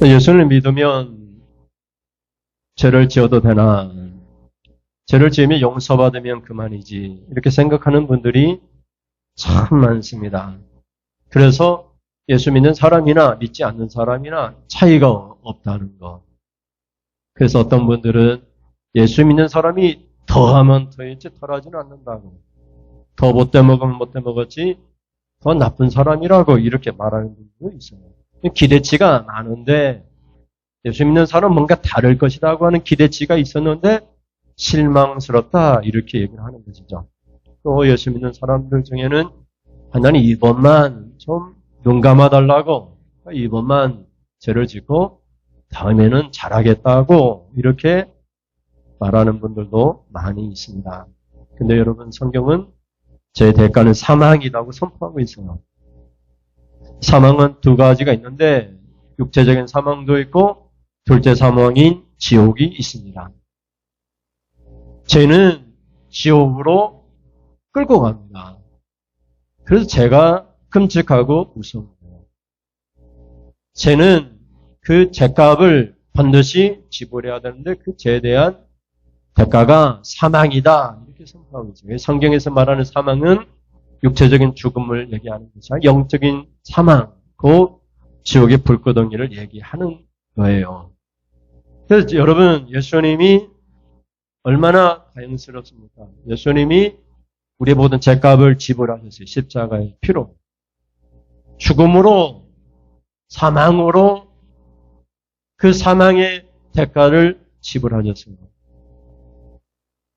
예수를 믿으면 죄를 지어도 되나? 죄를 지으면 용서받으면 그만이지. 이렇게 생각하는 분들이 참 많습니다. 그래서 예수 믿는 사람이나 믿지 않는 사람이나 차이가 없다는 것. 그래서 어떤 분들은 예수 믿는 사람이 더하면 더했지 덜하지는 않는다고. 더 못돼 먹으면 못돼 먹었지 더 나쁜 사람이라고 이렇게 말하는 분도 있어요. 기대치가 많은데 예수 믿는 사람은 뭔가 다를 것이라고 하는 기대치가 있었는데 실망스럽다 이렇게 얘기를 하는 것이죠. 또 예수 믿는 사람들 중에는 하나님 이번만 좀 눈 감아달라고 이번만 죄를 짓고 다음에는 잘하겠다고 이렇게 말하는 분들도 많이 있습니다. 근데 여러분 성경은 죄의 대가는 사망이라고 선포하고 있어요. 사망은 두 가지가 있는데 육체적인 사망도 있고 둘째 사망인 지옥이 있습니다. 죄는 지옥으로 끌고 갑니다. 그래서 죄가 끔찍하고 무서운 거예요. 죄는 그 죄값을 반드시 지불해야 되는데 그 죄에 대한 대가가 사망이다 이렇게 선포하고 있어요. 성경에서 말하는 사망은 육체적인 죽음을 얘기하는 것이 아니라 영적인 사망, 그 지옥의 불구덩이를 얘기하는 거예요. 그래서 여러분 예수님이 얼마나 다행스럽습니까? 예수님이 우리의 모든 죄값을 지불하셨어요. 십자가의 피로. 죽음으로, 사망으로 그 사망의 대가를 지불하셨어요.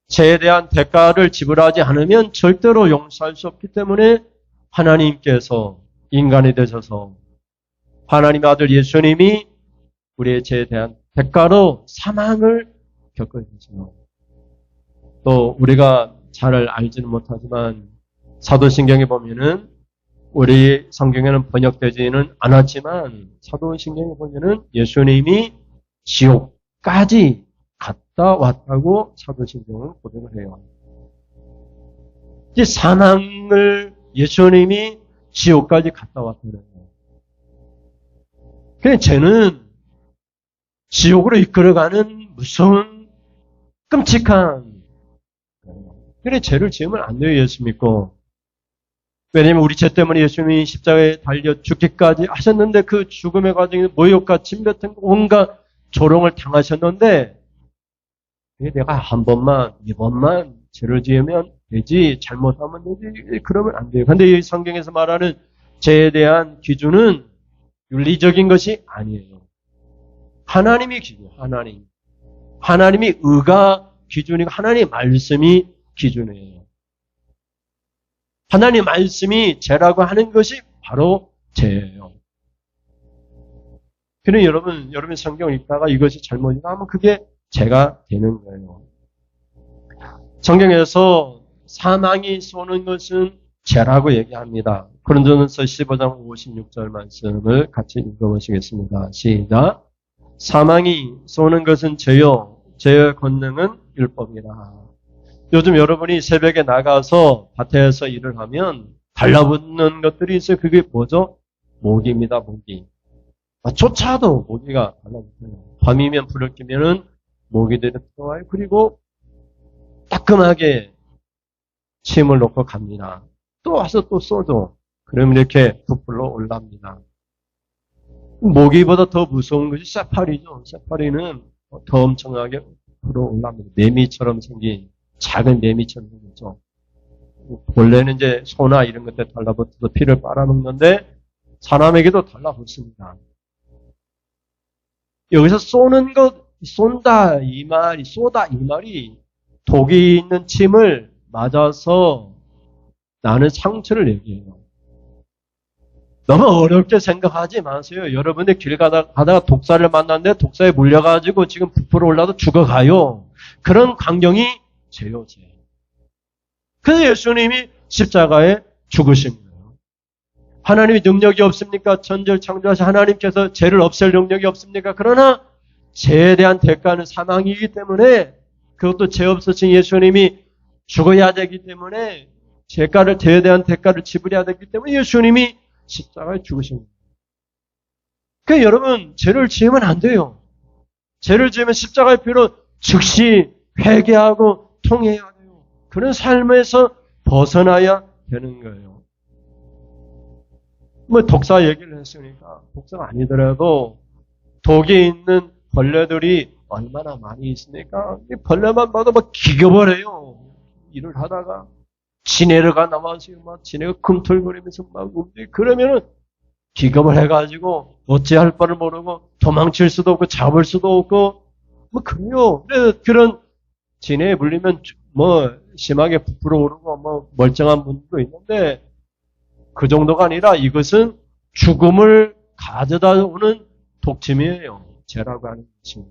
죄에 대한 대가를 지불하지 않으면 절대로 용서할 수 없기 때문에 하나님께서 인간이 되셔서 하나님의 아들 예수님이 우리의 죄에 대한 대가로 사망을 겪으셨어요. 또 우리가 잘 알지는 못하지만 사도신경에 보면은 우리 성경에는 번역되지는 않았지만 사도신경에 보면은 예수님이 지옥까지 갔다 왔다고 사도신경은 고백을 해요. 이제 사망을 예수님이 지옥까지 갔다 왔다는 거예요. 그냥 죄는 지옥으로 이끌어가는 무서운 끔찍한 그래 죄를 지으면 안 돼요. 예수 믿고. 왜냐하면 우리 죄 때문에 예수님이 십자가에 달려 죽기까지 하셨는데 그 죽음의 과정에 모욕과 침뱉은 온갖 조롱을 당하셨는데 내가 한 번만 이번만 죄를 지으면 되지 잘못하면 되지 그러면 안 돼요. 그런데 이 성경에서 말하는 죄에 대한 기준은 윤리적인 것이 아니에요. 하나님이 기준, 하나님이 의가 기준이고 하나님의 말씀이 기준이에요. 하나님의 말씀이 죄라고 하는 것이 바로 죄예요. 그러니 여러분 성경을 읽다가 이것이 잘못이다 하면 그게 죄가 되는 거예요. 성경에서 사망이 쏘는 것은 죄라고 얘기합니다. 고린도전서 15장 56절 말씀을 같이 읽어보시겠습니다. 시작. 사망이 쏘는 것은 죄요. 죄의 권능은 율법이라. 요즘 여러분이 새벽에 나가서 밭에서 일을 하면 달라붙는 것들이 있어요. 그게 뭐죠? 모기입니다. 모기. 조차도 모기가 달라붙어요. 밤이면 불을 끄면은 모기들이 들어와요. 그리고 따끔하게 침을 놓고 갑니다. 또 와서 또 쏘죠. 그러면 이렇게 부풀러 올라옵니다. 모기보다 더 무서운 것이 쇠파리죠. 쇠파리는 더 엄청나게 불어 올라옵니다. 매미처럼 생긴 작은 매미처럼 생겼죠. 원래는 이제 소나 이런 것들 달라붙어서 피를 빨아먹는데 사람에게도 달라붙습니다. 여기서 쏘는 것, 쏜다 이 말이, 쏘다 이 말이 독이 있는 침을 맞아서 나는 상처를 얘기해요. 너무 어렵게 생각하지 마세요. 여러분들 길 가다가 독사를 만났는데 독사에 물려가지고 지금 부풀어 올라도 죽어가요. 그런 광경이 죄요, 죄. 그래서 예수님이 십자가에 죽으신 거예요. 하나님이 능력이 없습니까? 천지를 창조하신 하나님께서 죄를 없앨 능력이 없습니까? 그러나 죄에 대한 대가는 사망이기 때문에 그것도 죄 없으신 예수님이 죽어야 되기 때문에 죄에 대한 대가를 지불해야 되기 때문에 예수님이 십자가에 죽으신 거예요. 그러니까 여러분, 죄를 지으면 안 돼요. 죄를 지으면 십자가의 피로 즉시 회개하고 통해야 돼요. 그런 삶에서 벗어나야 되는 거예요. 뭐 독사 얘기를 했으니까 독사가 아니더라도 독에 있는 벌레들이 얼마나 많이 있으니까 이 벌레만 봐도 막 기겨버려요. 일을 하다가 지네르가 나와서 막 지네가 꿈틀거리면서 막 그러면은 기겁을 해가지고 어찌할 바를 모르고 도망칠 수도 없고 잡을 수도 없고 뭐 그래요. 그래서 그런 진해에 물리면 뭐 심하게 부풀어 오르고 뭐 멀쩡한 분도 있는데 그 정도가 아니라 이것은 죽음을 가져다 오는 독침이에요. 죄라고 하는 것이.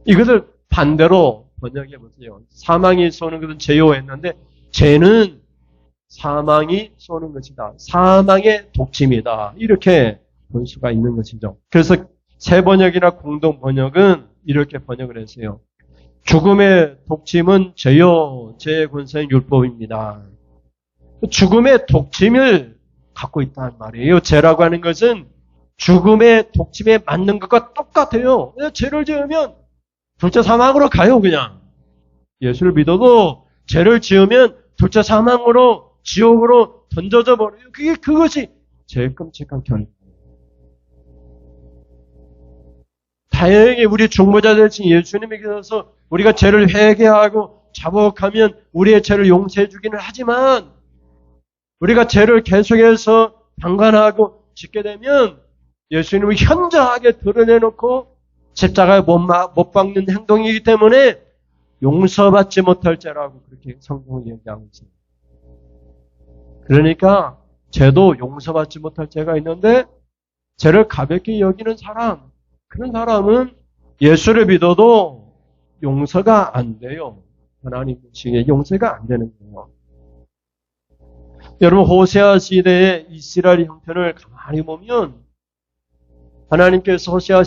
이것을 반대로 번역해 보세요. 사망이 쏘는 것은 죄요 했는데 죄는 사망이 쏘는 것이다. 사망의 독침이다. 이렇게 볼 수가 있는 것이죠. 그래서 새 번역이나 공동 번역은 이렇게 번역을 했어요. 죽음의 독침은 죄요, 죄의 권세인 율법입니다. 죽음의 독침을 갖고 있다는 말이에요. 죄라고 하는 것은 죽음의 독침에 맞는 것과 똑같아요. 죄를 지으면 둘째 사망으로 가요, 그냥. 예수를 믿어도 죄를 지으면 둘째 사망으로, 지옥으로 던져져 버려요. 그것이 제일 끔찍한 결과예요. 다행히 우리 중보자 되신 예수님에게서 우리가 죄를 회개하고 자복하면 우리의 죄를 용서해 주기는 하지만 우리가 죄를 계속해서 방관하고 짓게 되면 예수님을 현저하게 드러내놓고 십자가에 못 박는 행동이기 때문에 용서받지 못할 죄라고 그렇게 성경을 얘기하고 있어요. 그러니까 죄도 용서받지 못할 죄가 있는데 죄를 가볍게 여기는 사람, 그런 사람은 예수를 믿어도 용서가 안 돼요. 하나님 측에 용서가 안 되는 거예요. 여러분 호세아 시대의 이스라엘 형편을 가만히 보면 하나님께서 호세아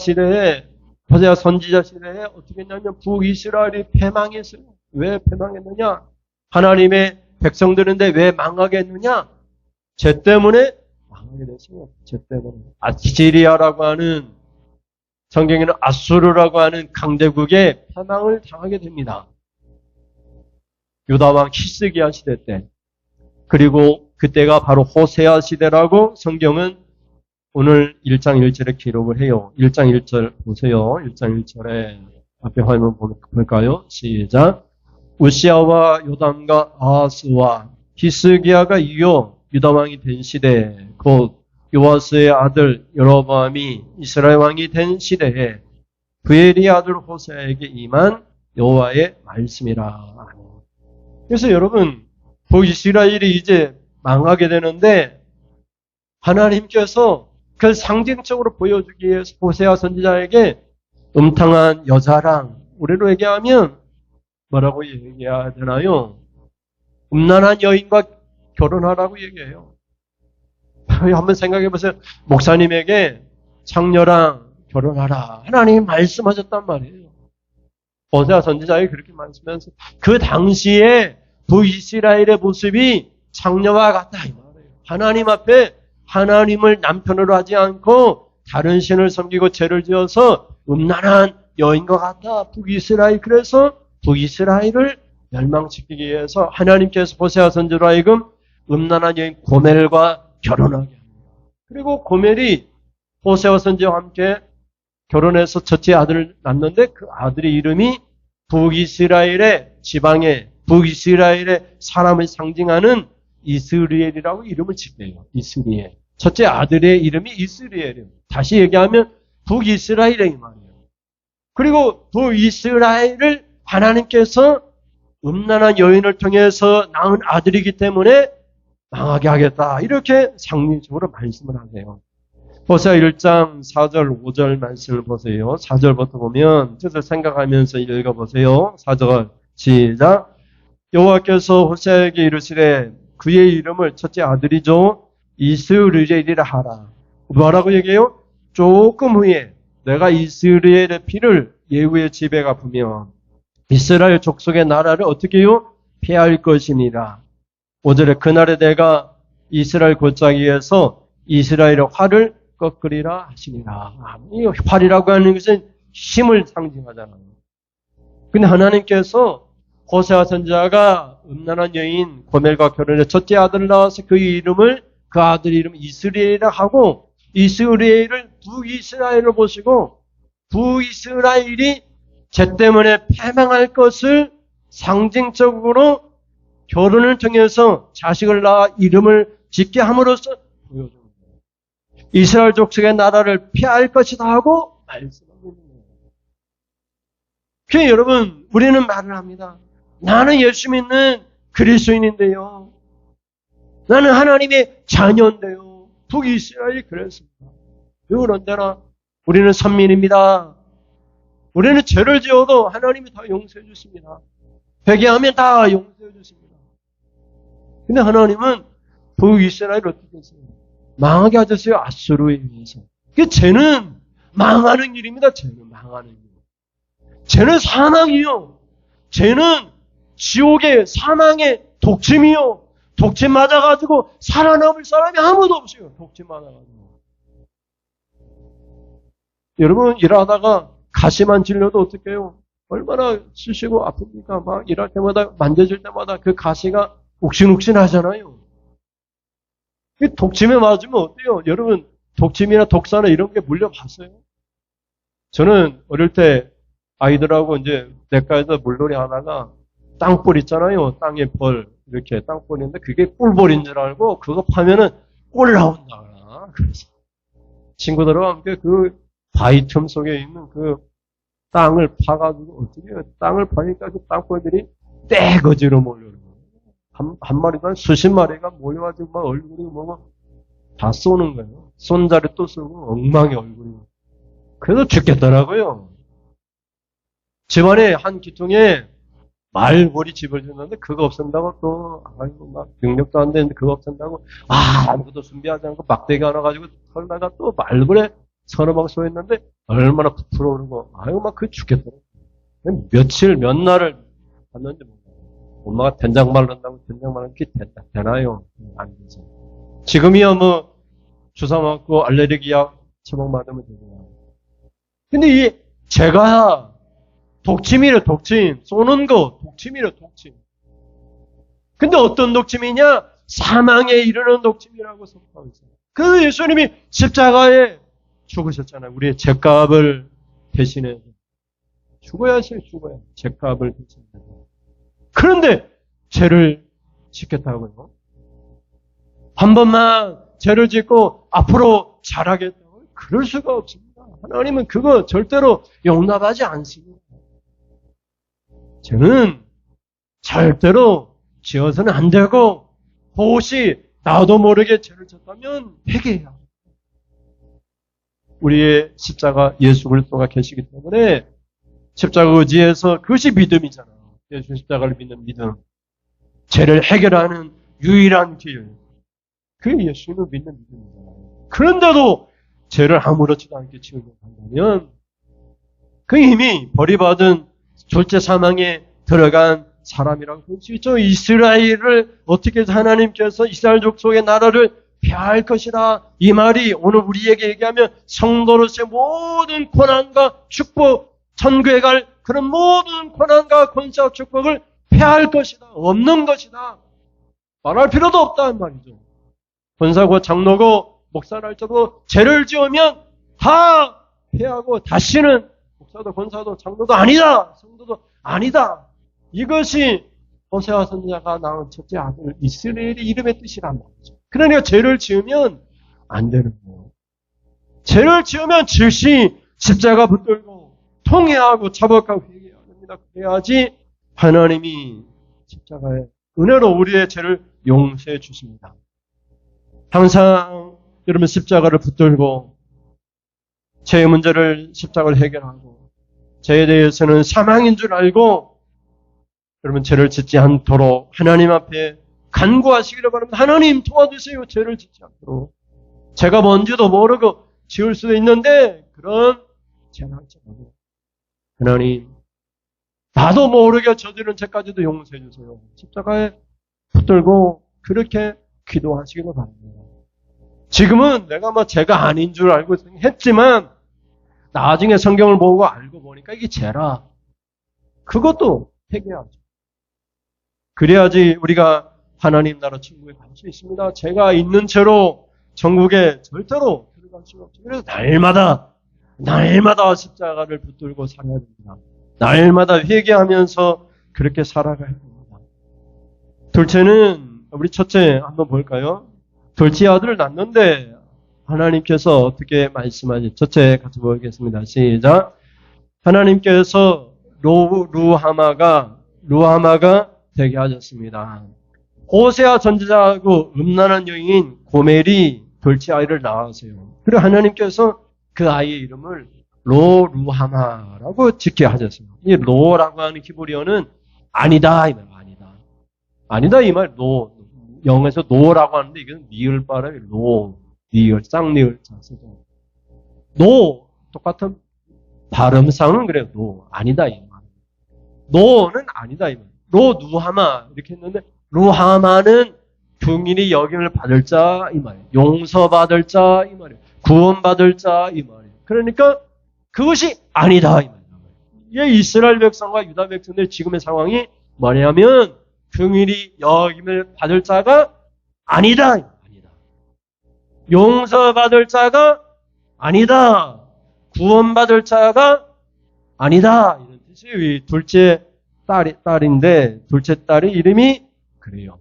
선지자 시대에 어떻게 했냐면 북이스라엘이 패망했어요. 왜 패망했느냐? 하나님의 백성들인데 왜 망하게 했느냐? 죄 때문에 망하게 됐어요. 죄 때문에. 아시리아라고 하는 성경에는 아수르라고 하는 강대국의 패망을 당하게 됩니다. 유다왕 히스기야 시대 때. 그리고 그때가 바로 호세아 시대라고 성경은 오늘 1장 1절에 기록을 해요. 1장 1절 보세요. 1장 1절에 앞에 화면 볼까요? 시작. 우시아와 요담과 아하스와 히스기야가 이어 유다왕이 된 시대 곧 요아스의 아들 여로보암이 이스라엘 왕이 된 시대에 부엘의 아들 호세아에게 임한 여호와의 말씀이라. 그래서 여러분 북이스라엘이 이제 망하게 되는데 하나님께서 그걸 상징적으로 보여주기 위해서 호세아 선지자에게 음탕한 여자랑 우리로 얘기하면 뭐라고 얘기해야 되나요? 음란한 여인과 결혼하라고 얘기해요. 한번 생각해 보세요. 목사님에게 창녀랑 결혼하라. 하나님이 말씀하셨단 말이에요. 호세아 선지자에게 그렇게 말씀하면서 그 당시에 북이스라엘의 모습이 창녀와 같다 이 말이에요. 하나님 앞에 하나님을 남편으로 하지 않고 다른 신을 섬기고 죄를 지어서 음란한 여인과 같다. 북이스라엘. 그래서 북이스라엘을 멸망시키기 위해서 하나님께서 호세아 선지자로 하여금 음란한 여인 고멜과 결혼하게 합니다. 그리고 고멜이 호세아 선지자와 함께 결혼해서 첫째 아들을 낳는데 그 아들의 이름이 북이스라엘의 지방의 북이스라엘의 사람을 상징하는 이스리엘이라고 이름을 짓대요. 이스리엘. 첫째 아들의 이름이 이스리엘이에요. 다시 얘기하면 북이스라엘이 말이에요. 그리고 북이스라엘을 하나님께서 음란한 여인을 통해서 낳은 아들이기 때문에 망하게 하겠다. 이렇게 상징적으로 말씀을 하세요. 호세아 1장 4절 5절 말씀을 보세요. 4절부터 보면 뜻을 생각하면서 읽어보세요. 4절 시작. 여호와께서 호세아에게 이르시되 그의 이름을 첫째 아들이죠 이스리엘이라 하라. 뭐라고 얘기해요? 조금 후에 내가 이스라엘의 피를 예후의 집에 갚으면 이스라엘 족속의 나라를 어떻게 해요? 폐할 것이니라. 5절에 그날에 내가 이스라엘 골짜기에서 이스라엘의 활을 꺾으리라 하시니라. 이 활이라고 하는 것은 힘을 상징하잖아요. 근데 하나님께서 호세아 선지자가 음란한 여인 고멜과 결혼해 첫째 아들을 낳아서 그 이름을 그 아들 이름 이스라엘이라 하고 이스라엘을 북이스라엘로 보시고 북이스라엘이 죄 때문에 패망할 것을 상징적으로 결혼을 통해서 자식을 낳아 이름을 짓게 함으로써 보여줍니다. 이스라엘 족속의 나라를 피할 것이다 하고 말씀하고 있는 거예요. 그래서 여러분 우리는 말을 합니다. 나는 예수 믿는 그리스도인인데요. 나는 하나님의 자녀인데요. 북이스라엘이 그랬습니다. 그건 언제나 우리는 선민입니다. 우리는 죄를 지어도 하나님이 다 용서해 주십니다. 회개하면 다 용서해 주십니다. 근데 하나님은 북이스라엘을 어떻게 했어요? 망하게 하셨어요. 아수르에 의해서. 그 죄는 망하는 일입니다. 죄는 망하는 일. 죄는 사망이요. 죄는 지옥의 사망의 독침이요. 독침 맞아가지고 살아남을 사람이 아무도 없어요. 독침 맞아가지고. 여러분 일하다가 가시만 찔려도 어떻게 해요? 얼마나 쑤시고 아픕니까? 막 일할 때마다 만져질 때마다 그 가시가 욱신욱신 하잖아요. 독침에 맞으면 어때요? 여러분 독침이나 독사나 이런 게 물려봤어요? 저는 어릴 때 아이들하고 이제 냇가에서 물놀이 하다가 땅볼 있잖아요. 땅에 벌 이렇게 땅볼인데 그게 꿀벌인 줄 알고 그거 파면은 꿀 나온다. 그래서 친구들과 함께 그 바위 틈 속에 있는 그 땅을 파가지고 어떻게 해요? 땅을 파니까 그 땅볼들이 떼거지로 몰려오는 거예요. 한 마리도 한 수십 마리가 모여가지고 막 얼굴이 뭐 다 쏘는 거예요. 손자리 또 쏘고 엉망이 얼굴이. 그래서 죽겠더라고요. 집안에 한 기둥에 말벌이 집을 짓는데 그거 없앤다고 또 아이고 막 능력도 안 되는데 그거 없앤다고 아무것도 준비하지 않고 막대기 하나 가지고 털다가 또 말벌에 서너 방 쏘였는데 얼마나 부풀어 오르고 아이고 막 그 죽겠더라고요. 며칠 몇 날을 갔는지 몰라요. 엄마가 된장 말른다고 된장 말른 게 되나요? 안 되죠. 지금이야 뭐 주사 맞고 알레르기 약 처방 받으면 되잖아요. 근데 이 제가 독침이래 독침 쏘는 거 독침이래 독침. 근데 어떤 독침이냐? 사망에 이르는 독침이라고 선포하고 있어요. 그래서 예수님이 십자가에 죽으셨잖아요. 우리의 죄값을 대신해서 죽어야지 죽어야 죄값을 대신해서. 그런데 죄를 짓겠다고요? 한 번만 죄를 짓고 앞으로 잘하겠다고? 그럴 수가 없습니다. 하나님은 그거 절대로 용납하지 않습니다. 죄는 절대로 지어서는 안 되고 혹시 나도 모르게 죄를 졌다면 회개해야 합니다. 우리의 십자가 예수 그리스도가 계시기 때문에 십자가 의지에서 그것이 믿음이잖아요. 예수 십자가를 믿는 믿음. 죄를 해결하는 유일한 길. 그게 예수님을 믿는 믿음이잖아요. 그런데도 죄를 아무렇지도 않게 지으려고 한다면 그 이미 버림받은 졸제 사망에 들어간 사람이라고 볼 수 있죠. 이스라엘을 어떻게 해서 하나님께서 이스라엘 족속의 나라를 폐할 것이다. 이 말이 오늘 우리에게 얘기하면 성도로서의 모든 고난과 축복, 천국에 갈 그런 모든 고난과 권세와 축복을 폐할 것이다. 없는 것이다. 말할 필요도 없다는 말이죠. 권사고 장로고 목사랄지도 죄를 지으면 다 폐하고 다시는 목사도 권사도 장로도 아니다. 성도도 아니다. 이것이 호세아 선지자가 낳은 첫째 아들 이스라엘의 이름의 뜻이란 말이죠. 그러니까 죄를 지으면 안 되는 거예요. 죄를 지으면 즉시 십자가 붙들고 통회하고 자복하고 회개해야 됩니다. 그래야지 하나님이 십자가의 은혜로 우리의 죄를 용서해 주십니다. 항상 여러분 십자가를 붙들고 죄의 문제를 십자가를 해결하고 죄에 대해서는 사망인 줄 알고 여러분 죄를 짓지 않도록 하나님 앞에 간구하시기를 바랍니다. 하나님 도와주세요. 죄를 짓지 않도록. 제가 뭔지도 모르고 지을 수도 있는데 그런 죄는 하지 말고 하나님 나도 모르게 저지른 죄까지도 용서해 주세요. 십자가에 붙들고 그렇게 기도하시기를 바랍니다. 지금은 내가 뭐 죄가 아닌 줄 알고 했지만 나중에 성경을 보고 알고 보니까 이게 죄라. 그것도 회개하죠. 그래야지 우리가 하나님 나라 천국에 갈 수 있습니다. 죄가 있는 채로 천국에 절대로 들어갈 수가 없죠. 그래서 날마다 십자가를 붙들고 살아야 됩니다. 날마다 회개하면서 그렇게 살아가야 됩니다. 둘째는 우리 첫째 한번 볼까요? 둘째 아들을 낳는데 하나님께서 어떻게 말씀하지? 첫째 같이 보겠습니다. 시작. 하나님께서 루하마가 되게 하셨습니다. 호세아 선지자하고 음란한 여인인 고멜이 둘째 아이를 낳았어요. 그리고 하나님께서 그 아이의 이름을 루하마라고 짓게 하셨어요. 이 로라고 하는 히브리어는 아니다 이 말, 아니다 이 말. 영어에서 노라고 하는데 이건 니을 발음이 니을 쌍니을 자쓰죠. 똑같은 발음상은 그래요. 아니다 이 말. 노는 아니다 이 말. 루하마 이렇게 했는데 루하마는 긍휼히 여김을 받을 자 이 말이에요. 용서받을 자 이 말이에요. 구원받을 자 이 말이에요. 그러니까 그것이 아니다 이 말이에요. 이게 이스라엘 백성과 유다 백성들 지금의 상황이 뭐냐면 긍휼히 여김을 받을 자가 아니다. 용서받을 자가 아니다. 구원받을 자가 아니다. 이런 뜻이 둘째 딸인데 둘째 딸의 이름이 그래요.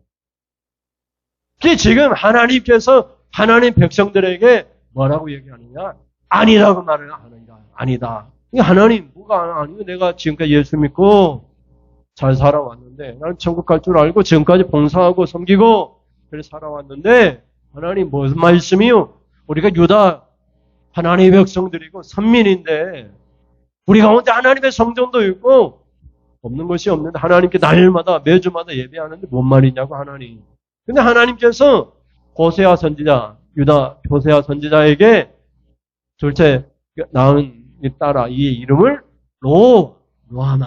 지금 하나님께서 하나님 백성들에게 뭐라고 얘기하느냐? 아니라고 말을 하느냐? 아니다. 하나님 뭐가 아니고 내가 지금까지 예수 믿고 잘 살아왔는데 나는 천국 갈 줄 알고 지금까지 봉사하고 섬기고 그래 살아왔는데 하나님 무슨 말씀이요? 우리가 유다 하나님의 백성들이고 선민인데 우리 가운데 하나님의 성전도 있고 없는 것이 없는데 하나님께 날마다 매주마다 예배하는데 뭔 말이냐고 하나님. 근데 하나님께서 호세아 선지자 유다 호세아 선지자에게 둘째 낳은 이 딸 아이의 이름을 루하마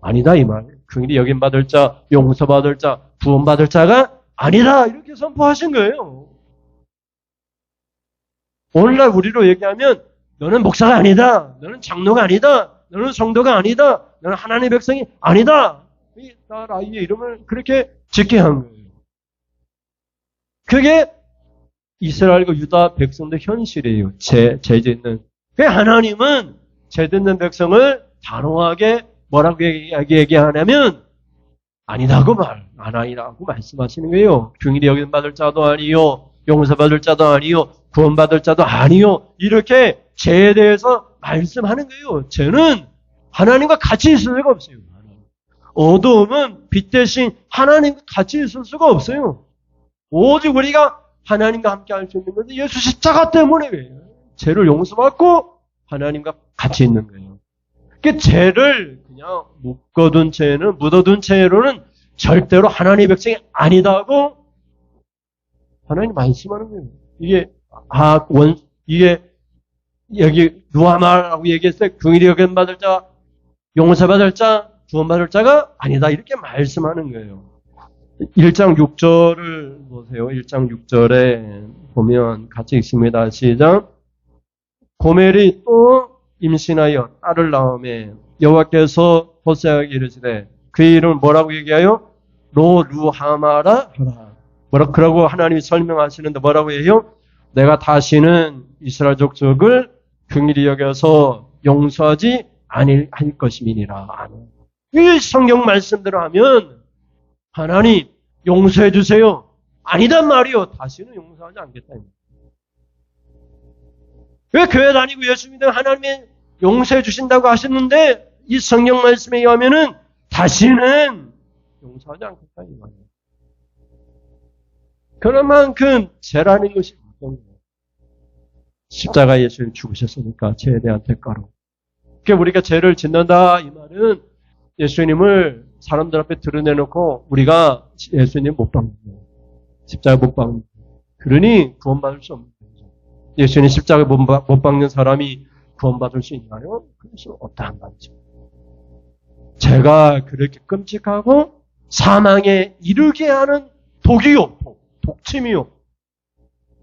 아니다 이 말. 긍휼히 여김받을 자, 용서받을 자, 구원받을 자가 아니다 이렇게 선포하신 거예요. 오늘날 우리로 얘기하면 너는 목사가 아니다. 너는 장로가 아니다. 너는 성도가 아니다. 너는 하나님의 백성이 아니다. 이 딸 아이의 이름을 그렇게 짓게 한 거예요. 그게 이스라엘과 유다 백성들 현실이에요. 죄 짓는. 하나님은 죄 짓는 백성을 단호하게 뭐라고 얘기하냐면 아니라고 아니라고 말씀하시는 거예요. 긍휼히 여김 받을 자도 아니요, 용서받을 자도 아니요, 구원받을 자도 아니요. 이렇게 죄에 대해서 말씀하는 거예요. 죄는 하나님과 같이 있을 수가 없어요. 어두움은 빛 대신 하나님과 같이 있을 수가 없어요. 오직 우리가 하나님과 함께 할 수 있는 것은 예수 십자가 때문에 죄를 용서받고 하나님과 같이 있는 거예요. 그 죄를 그냥 묻어둔 죄로는 절대로 하나님의 백성이 아니다고 하나님 말씀하는 거예요. 이게 여기 루하마라고 얘기했어요. 긍휼히 여김 받을 자, 용서받을 자, 구원받을 자가 아니다 이렇게 말씀하는 거예요. 1장 6절을 보세요. 1장 6절에 보면 같이 읽습니다. 시작. 고멜이 또 임신하여 딸을 낳음에 여호와께서 호세아에게 이르시되 그의 이름을 뭐라고 얘기하여? 루하마라 하라. 그러고 하나님이 설명하시는데 뭐라고 해요? 내가 다시는 이스라엘 족속을 긍휼히 여겨서 용서하지 아닐 것임이니라. 이 성경 말씀대로 하면 하나님 용서해 주세요. 아니단 말이요. 다시는 용서하지 않겠다. 왜 교회 다니고 예수 믿으면 하나님이 용서해 주신다고 하셨는데 이 성경 말씀에 의하면은 다시는 용서하지 않겠다 이 말이에요. 그런 만큼 죄라는 것이 어떤 거예요? 십자가 예수님 죽으셨으니까 죄에 대한 대가로. 그러니까 우리가 죄를 짓는다 이 말은 예수님을 사람들 앞에 드러내놓고 우리가 예수님 못 박는 거예요. 십자가 못 박는 거예요. 그러니 구원받을 수 없는 거죠. 예수님 십자가 못 박는 사람이 구원받을 수 있나요? 그럴 수 없다는 말이죠. 죄가 그렇게 끔찍하고 사망에 이르게 하는 독이요. 독침이요.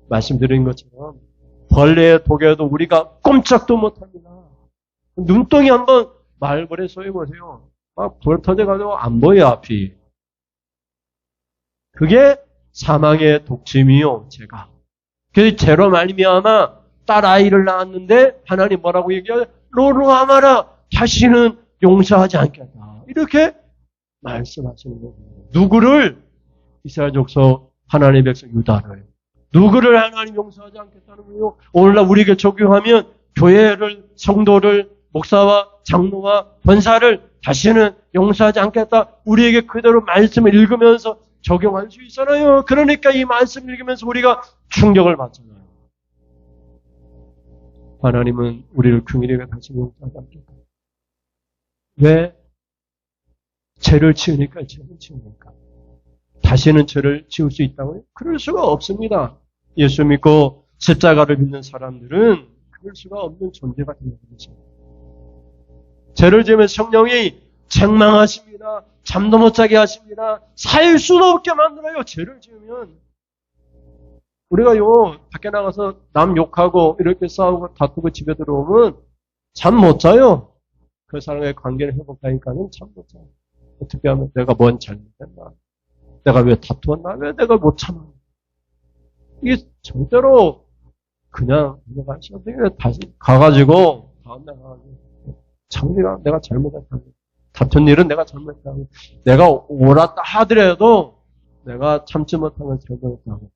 말씀드린 것처럼 벌레의 독에도 우리가 꼼짝도 못합니다. 눈덩이 한번 말벌에 쏘여보세요. 막 불 터져가지고 안 보여 앞이. 그게 사망의 독침이요, 제가. 그 죄로 말미암아 딸 아이를 낳았는데 하나님 뭐라고 얘기해요? 로로하마라 다시는 용서하지 않겠다. 이렇게 말씀하시는 거예요. 누구를? 이스라엘 족속 하나님의 백성 유다를. 누구를 하나님 용서하지 않겠다는 거예요? 오늘날 우리에게 적용하면 교회를, 성도를, 목사와 장로와 권사를 다시는 용서하지 않겠다. 우리에게 그대로 말씀을 읽으면서 적용할 수 있잖아요. 그러니까 이 말씀을 읽으면서 우리가 충격을 받잖아요. 하나님은 우리를 긍휼하게 다시 용서하지 않겠다. 왜? 죄를 지으니까, 죄를 지으니까. 다시는 죄를 지을 수 있다고요? 그럴 수가 없습니다. 예수 믿고 십자가를 믿는 사람들은 그럴 수가 없는 존재가 되는 것입니다. 죄를 지으면 성령이 책망하십니다. 잠도 못 자게 하십니다. 살 수도 없게 만들어요. 죄를 지으면. 우리가요, 밖에 나가서 남 욕하고 이렇게 싸우고 다투고 집에 들어오면 잠 못 자요. 그 사람의 관계를 회복하니까는 잠 못 자요. 어떻게 하면 내가 뭔 잘못했나? 내가 왜 다투었나? 왜 내가 못 참아? 이게 절대로 그냥 내가 다시 가가지고 다음날 가가지고 정리가 내가 잘못했다고. 다툰 일은 내가 잘못했다고. 내가 옳았다 하더라도 내가 참지 못한 건 잘못했다고.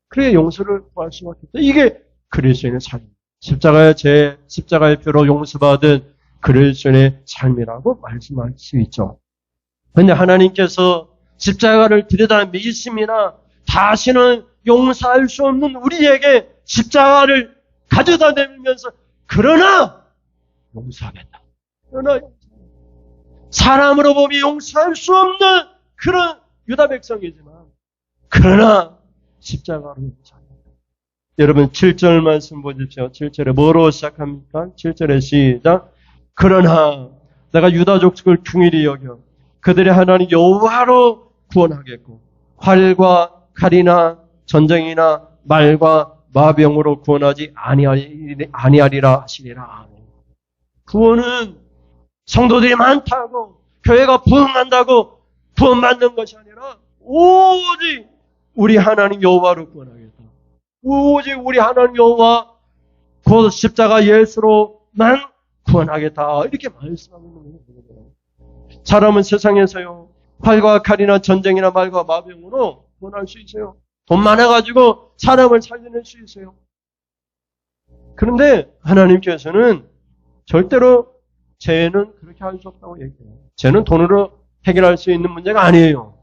그래 용서를 구할 수밖에 없다. 이게 그리스도인의 삶. 십자가의 표로 용서받은 그리스도인의 삶이라고 말씀할 수 있죠. 그런데 하나님께서 십자가를 들여다 믿습니다. 다시는 용서할 수 없는 우리에게 십자가를 가져다 내밀면서 그러나 용서하겠다. 그러나 사람으로 보면 용서할 수 없는 그런 유다 백성이지만 그러나 십자가로 용서하겠다. 여러분 7절 말씀 보십시오. 7절에 뭐로 시작합니까? 7절에 시작. 그러나 내가 유다 족속을 긍휼히 여겨 그들의 하나님 여호와로 구원하겠고 활과 칼이나 전쟁이나 말과 마병으로 구원하지 아니하리라 하시니라. 구원은 성도들이 많다고 교회가 부흥한다고 구원받는 것이 아니라 오직 우리 하나님 여호와로 구원하겠다. 오직 우리 하나님 여호와 곧 십자가 예수로만 구원하겠다. 이렇게 말씀하고 있는 거예요. 사람은 세상에서요 활과 칼이나 전쟁이나 말과 마병으로 구원할 수 있어요. 돈 많아가지고 사람을 살려낼 수 있어요. 그런데 하나님께서는 절대로 죄는 그렇게 할 수 없다고 얘기해요. 죄는 돈으로 해결할 수 있는 문제가 아니에요.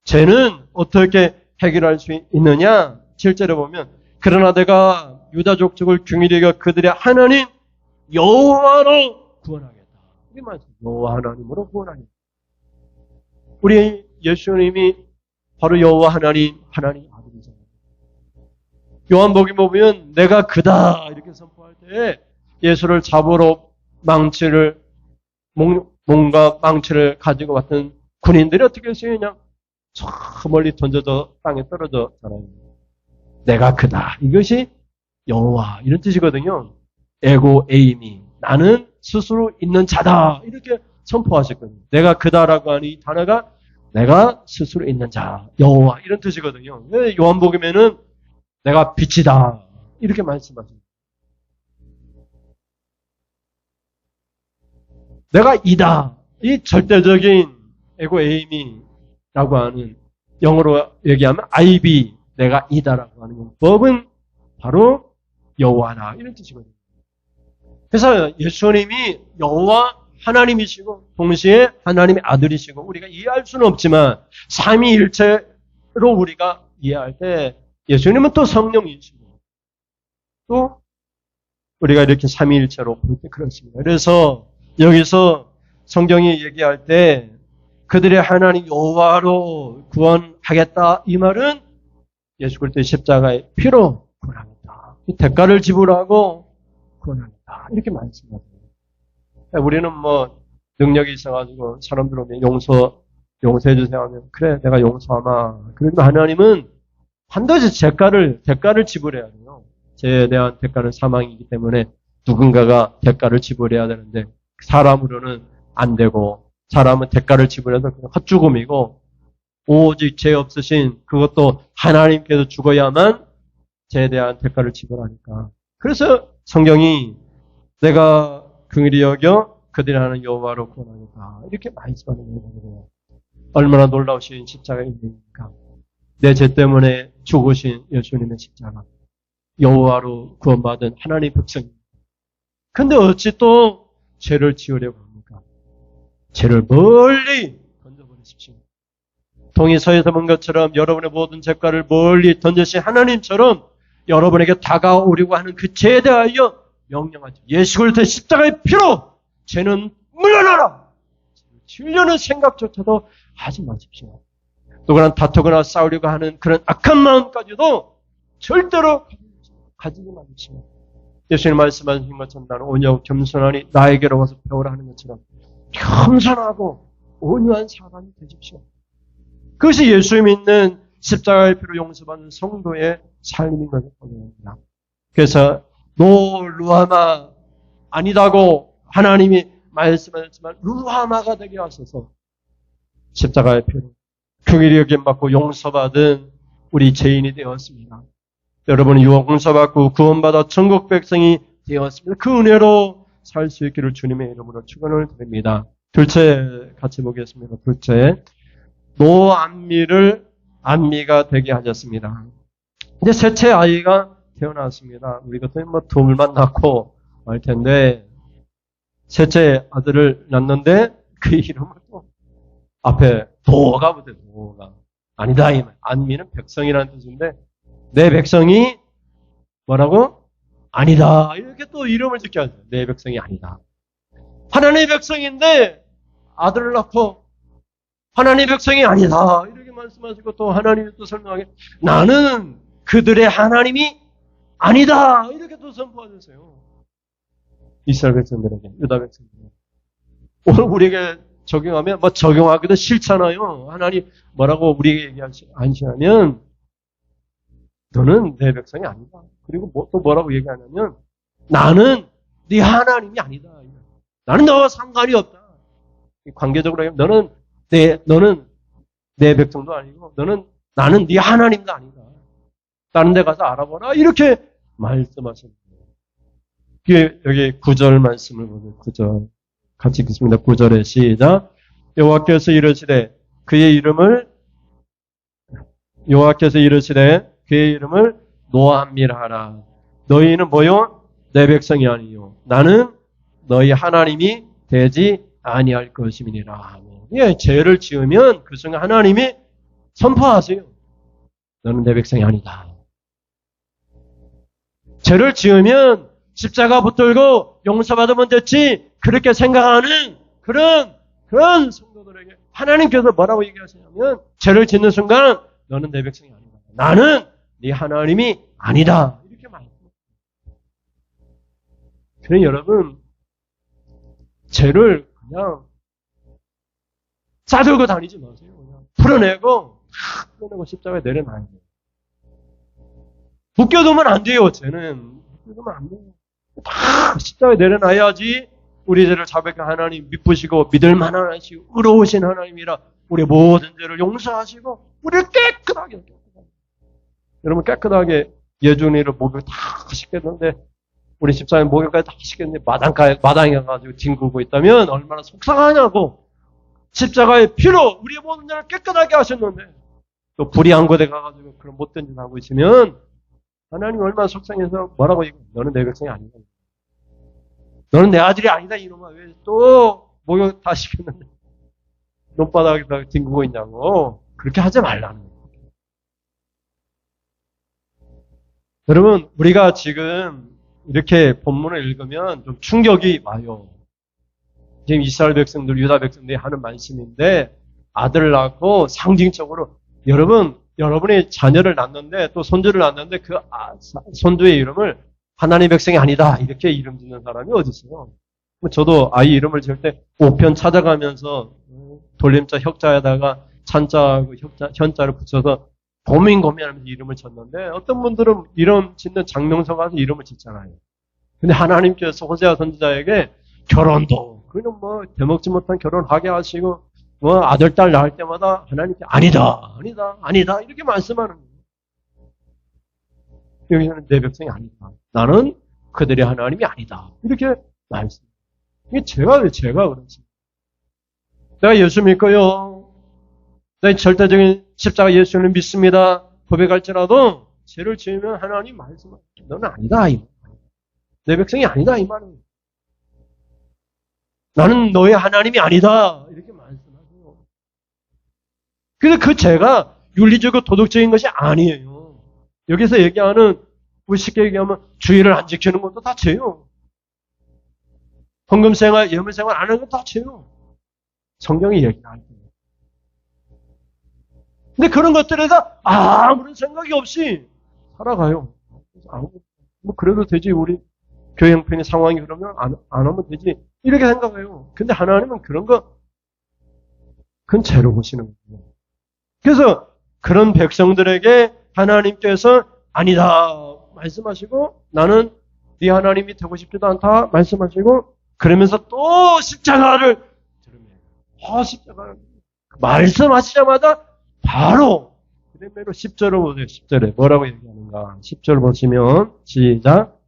죄는 어떻게 해결할 수 있느냐? 7절에 보면 그러나 내가 유다 족속을 긍휼히 여겨 그들의 하나님 여호와로 구원하겠다. 이게 말씀. 여호와 하나님으로 구원하겠다. 우리 예수님이 바로 여호와 하나님 아들이잖아요. 요한복음 보면 내가 그다 이렇게 선포할 때 예수를 잡으러 뭔가 망치를 가지고 왔던 군인들이 어떻게 했어요? 그냥 저 멀리 던져져 땅에 떨어졌잖아요. 내가 그다. 이것이 여호와 이런 뜻이거든요. 에고 에이미. 나는 스스로 있는 자다. 이렇게 선포하셨거든요. 내가 그다라고 하는 이 단어가 내가 스스로 있는 자, 여호와 이런 뜻이거든요. 요한복음에는 내가 빛이다. 이렇게 말씀하십니다. 내가 이다. 이 절대적인 에고 에이미라고 하는 영어로 얘기하면 I be 내가 이다라고 하는 법은 바로 여호와다 이런 뜻이거든요. 그래서 예수님이 여호와 하나님이시고 동시에 하나님의 아들이시고 우리가 이해할 수는 없지만 삼위일체로 우리가 이해할 때 예수님은 또 성령이시고 또 우리가 이렇게 삼위일체로 볼 때 그렇습니다. 그래서 여기서 성경이 얘기할 때 그들의 하나님 여호와로 구원하겠다 이 말은 예수 그리스도의 십자가의 피로 구원하겠다. 이 대가를 지불하고 구원하겠다. 이렇게 말씀합니다. 우리는 뭐 능력이 있어가지고 사람들 오면 용서해 주세요 하면 그래 내가 용서하마. 그런데 하나님은 반드시 대가를 지불해야 돼요. 죄에 대한 대가는 사망이기 때문에 누군가가 대가를 지불해야 되는데 사람으로는 안 되고 사람은 대가를 지불해서 그냥 헛죽음이고 오직 죄 없으신 그것도 하나님께서 죽어야만 죄에 대한 대가를 지불하니까. 그래서 성경이 내가 긍휼히 여겨 그들이 하는 여호와로 구원하겠다 이렇게 말씀하는 거예요. 얼마나 놀라우신 십자가의 일입니까? 내 죄 때문에 죽으신 예수님의 십자가. 여호와로 구원받은 하나님의 백성입니다. 근데 어찌 또 죄를 지으려고 합니까? 죄를 멀리 던져버리십시오. 동이 서에서 본 것처럼 여러분의 모든 죄과를 멀리 던지신 하나님처럼 여러분에게 다가오려고 하는 그 죄에 대하여 명령하죠. 예수 그리스도의 십자가의 피로 죄는 물러나라. 지으려는 생각조차도 하지 마십시오. 누구랑 다투거나 싸우려고 하는 그런 악한 마음까지도 절대로 가지지 마십시오. 예수님 말씀하신 것처럼 나는 온유하고 겸손하니 나에게로 와서 배우라 하는 것처럼 겸손하고 온유한 사람이 되십시오. 그것이 예수 믿는 십자가의 피로 용서받는 성도의 삶인 것을 보여줍니다. 그래서 노 루하마 아니다고 하나님이 말씀하셨지만 루하마가 되게 하셔서 십자가의 피로 긍휼히 여김받고 용서받은 우리 죄인이 되었습니다. 여러분이 용서받고 구원받아 천국 백성이 되었습니다. 그 은혜로 살 수 있기를 주님의 이름으로 축원을 드립니다. 둘째 같이 보겠습니다. 둘째, 노암미를 암미가 되게 하셨습니다. 이제 셋째 아이가 태어났습니다. 우리 같은 뭐 둘만 낳고 할 텐데 셋째 아들을 낳는데 그 이름을 또 앞에 도가 붙어요. 도가 아니다 이 말. 암미는 백성이라는 뜻인데 내 백성이 뭐라고? 아니다. 이렇게 또 이름을 짓게 하죠. 내 백성이 아니다. 하나님의 백성인데 아들을 낳고 하나님의 백성이 아니다. 이렇게 말씀하시고 또 하나님이 또 설명하게 나는 그들의 하나님이 아니다. 이렇게 또 선포하셨어요. 이스라엘 백성들에게, 유다 백성들에게. 오늘 우리에게 적용하면 뭐 적용하기도 싫잖아요. 하나님 뭐라고 우리에게 얘기하시냐면 너는 내 백성이 아니다. 그리고 또 뭐라고 얘기하냐면 나는 네 하나님이 아니다. 나는 너와 상관이 없다. 관계적으로 하면 너는 내 백성도 아니고 나는 네 하나님도 아니다. 다른 데 가서 알아보라. 이렇게 말씀하십니다. 여기 9절 말씀을 보세요. 9절. 같이 읽겠습니다. 9절에 시작. 여호와께서 이르시되 그의 이름을 노암미라 하라. 너희는 뭐요? 내 백성이 아니요. 나는 너희 하나님이 되지 아니할 것임이니라. 예, 죄를 지으면 그 순간 하나님이 선포하세요. 너는 내 백성이 아니다. 죄를 지으면 십자가 붙들고 용서받으면 됐지 그렇게 생각하는 그런 성도들에게 하나님께서 뭐라고 얘기하시냐면 죄를 짓는 순간 너는 내 백성이 아니다. 나는 네 하나님이 아니다. 이렇게 말합니다. 그래 여러분 죄를 그냥 싸들고 다니지 마세요. 그냥 풀어내고 십자가에 내려놔야 돼요. 묶여두면 안 돼요. 죄는 묶여두면 안 돼요. 다 십자가에 내려놔야지 우리 죄를 자백한 하나님 믿으시고 믿을 만한 하시고 의로우신 하나님이라 우리 모든 죄를 용서하시고 우리를 깨끗하게 하십니다. 여러분 깨끗하게 예준이를 목욕 다 하시겠는데 우리 집사님 목욕까지 다 하시겠는데 마당에 가가지고 뒹굴고 있다면 얼마나 속상하냐고. 십자가의 피로 우리의 모든 죄를 깨끗하게 하셨는데 또 불의한 곳에 가가지고 그런 못된 짓 하고 있으면 하나님 얼마나 속상해서 뭐라고 얘기해. 너는 내 백성이 아니다. 너는 내 아들이 아니다. 이놈아 왜 또 목욕 다 시켰는데 논바닥에서 뒹구고 있냐고. 그렇게 하지 말라는 거예요. 여러분 우리가 지금 이렇게 본문을 읽으면 좀 충격이 와요. 지금 이스라엘 백성들, 유다 백성들이 하는 말씀인데 아들을 낳고 상징적으로 여러분이 자녀를 낳는데 또 손주를 낳는데 그 손주의 이름을 하나님의 백성이 아니다 이렇게 이름 짓는 사람이 어디 있어요? 저도 아이 이름을 지을 때 5편 찾아가면서 돌림자 혁자에다가 찬자하고 현자를 붙여서 고민하면서 이름을 짓는데 어떤 분들은 이름 짓는 장명서 가서 이름을 짓잖아요. 근데 하나님께서 호세아 선지자에게 결혼도 그는 뭐 대먹지 못한 결혼하게 하시고 뭐 아들 딸 낳을 때마다 하나님께 아니다 이렇게 말씀하는 거예요. 여기서는 내 백성이 아니다. 나는 그들의 하나님이 아니다. 이렇게 말씀. 이게 제가 그렇습니다. 내가 예수 믿고요. 내가 절대적인 십자가 예수를 믿습니다. 고백할지라도 죄를 지으면 하나님 말씀하시죠. 너는 아니다. 내 백성이 아니다. 이 말은. 나는 너의 하나님이 아니다. 이렇게 말씀하세요. 근데 그 죄가 윤리적이고 도덕적인 것이 아니에요. 여기서 얘기하는, 우리 쉽게 얘기하면 주의를 안 지키는 것도 다 죄요. 헌금생활, 예물생활 안 하는 것도 다 죄요. 성경이 얘기할 때. 근데 그런 것들에서 아무런 생각이 없이 살아가요. 뭐 그래도 되지. 우리 교회 형편이 상황이 그러면 안 하면 되지. 이렇게 생각해요. 근데 하나님은 그런 거 그건 죄로 보시는 거예요. 그래서 그런 백성들에게 하나님께서 아니다 말씀하시고 나는 네 하나님이 되고 싶지도 않다 말씀하시고 그러면서 또 십자가를 들으면 십자가를 말씀하시자마자 바로 그대로 10절을 보세요. 10절에 뭐라고 얘기하는가. 10절 보시면 시작.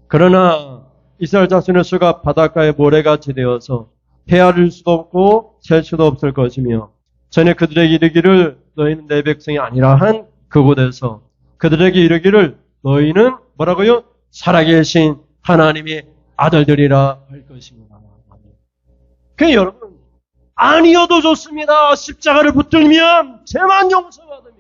그러나 이스라엘 자손의 수가 바닷가에 모래같이 되어서 헤아릴 수도 없고 셀 수도 없을 것이며 전에 그들에게 이르기를 너희는 내 백성이 아니라 한 그곳에서 그들에게 이르기를 너희는 뭐라고요? 살아계신 하나님의 아들들이라 할 것입니다. 그러니까 여러분 아니어도 좋습니다. 십자가를 붙들면 죄만 용서받으면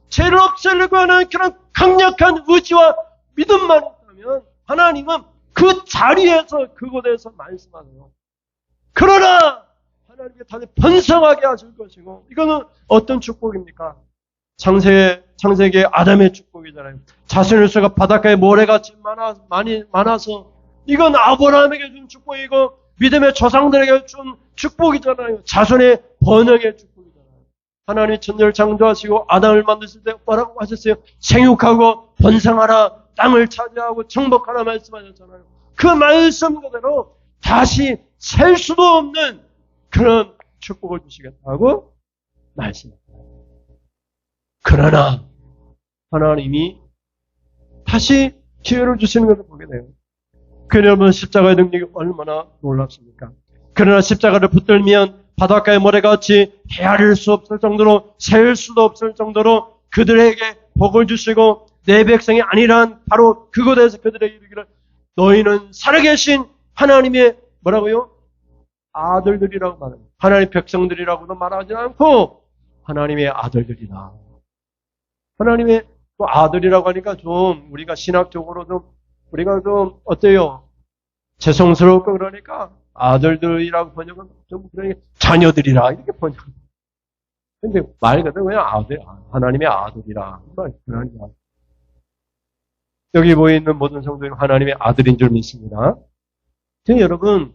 죄를 없애려고 하는 그런 강력한 의지와 믿음만 있다면 하나님은 그 자리에서 그곳에서 말씀하세요. 그러나 하나님께 다시 번성하게 하실 것이고 이거는 어떤 축복입니까? 창세기의 아담의 축복이잖아요. 자손의 수가 바닷가에 모래같이 많아서 이건 아브라함에게 준 축복이고 믿음의 조상들에게 준 축복이잖아요. 자손의 번영의 축복이잖아요. 하나님이 천지를 창조하시고 아담을 만드실 때 뭐라고 하셨어요? 생육하고 번성하라, 땅을 차지하고 정복하라 말씀하셨잖아요. 그 말씀 그대로 다시 셀 수도 없는 그런 축복을 주시겠다고 말씀합니다. 그러나 하나님이 다시 기회를 주시는 것을 보게 돼요. 여러분 십자가의 능력이 얼마나 놀랍습니까? 그러나 십자가를 붙들면 바닷가의 모래같이 헤아릴 수 없을 정도로 셀 수도 없을 정도로 그들에게 복을 주시고 내 백성이 아니란 바로 그곳에서 그들에게 이르기를 너희는 살아계신 하나님의 뭐라고요? 아들들이라고 말합니다. 하나님의 백성들이라고도 말하지 않고 하나님의 아들들이다. 하나님의 아들이라고 하니까 좀 우리가 신학적으로 우리가 좀 어때요? 죄송스럽고 그러니까 아들들이라고 번역은 좀 그러니까 자녀들이라 이렇게 번역합니다. 근데 말 그대로 그냥 하나님의 아들이라. 하나님의 아들. 여기 모여 있는 모든 성도는 하나님의 아들인 줄 믿습니다. 여러분,